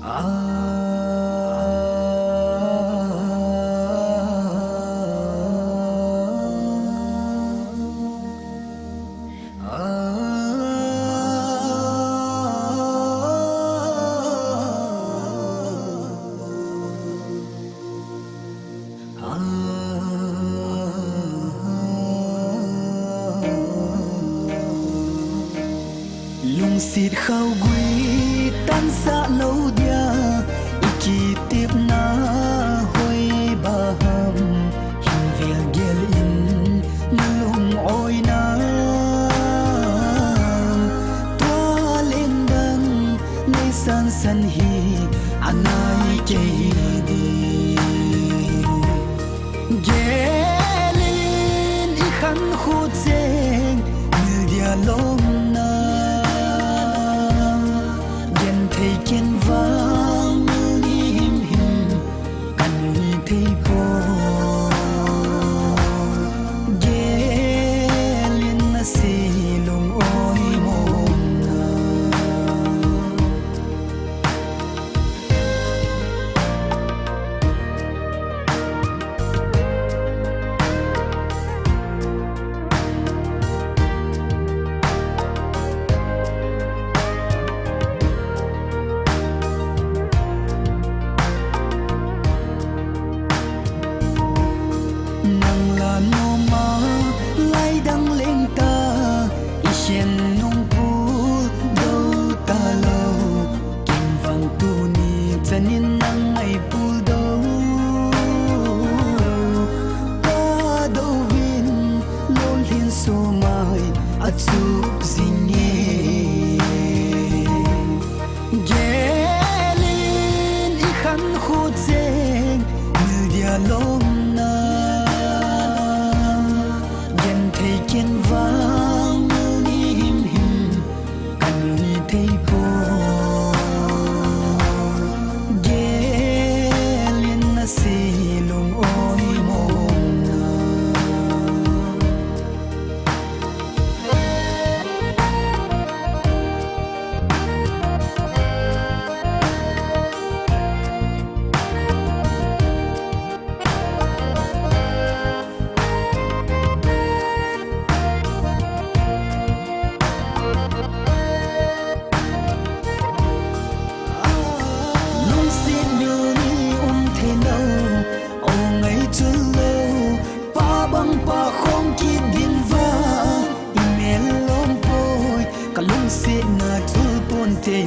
lung xịt khâu quý tan xa lâu dia iki tiếp na hoi ba hầm hình việc gel in lung oi na toa lên đằng ngay san san hi anai kei đi gelin i khăn khut zeng như dia long kiên vang him him cần thấy po gelin na si lung oi mong achuk zinge gelin i khan khut zeng như dia long na gen thei kiên vang him him kan ni thei po gelin na si lung oi mong pa khong ki din va email lom poi kalung se na tu pon te